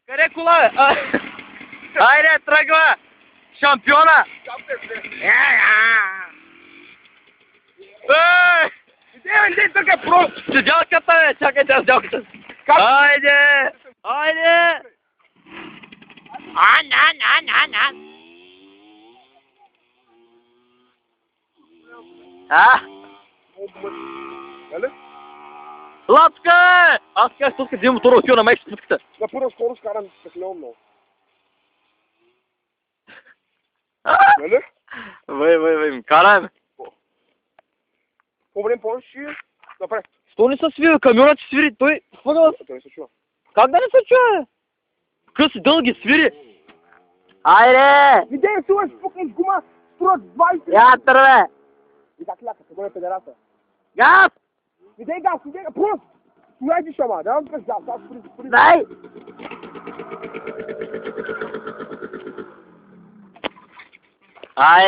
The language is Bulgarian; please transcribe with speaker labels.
Speaker 1: Карекула! Айде, тръгва! Шампиона!
Speaker 2: Иди тук е просто!
Speaker 1: Седялката е! Чакайте, седялката! Айде! Айде! А?
Speaker 2: Нали?
Speaker 1: Лапка! Аз казах, тук един мотор отива на майка спутката.
Speaker 2: На първа скорост карам петлео много. Нали?
Speaker 1: Вай, караме.
Speaker 2: По време помниш ли? Напред.
Speaker 1: Що не се свива? Камионът ще свири. Той въгъл.
Speaker 2: Той не се чува.
Speaker 1: Как да не се чуе? Къси дълги свири. Айде!
Speaker 2: Видей, сува, спукнеш гума, струват 20.
Speaker 1: Ятър, бе!
Speaker 2: И как ляка, се горе педерата.
Speaker 1: Газ!
Speaker 2: Видей газ, просто! Слушай ти шама, да спреш газ, аз спри.
Speaker 1: Дай! Айде!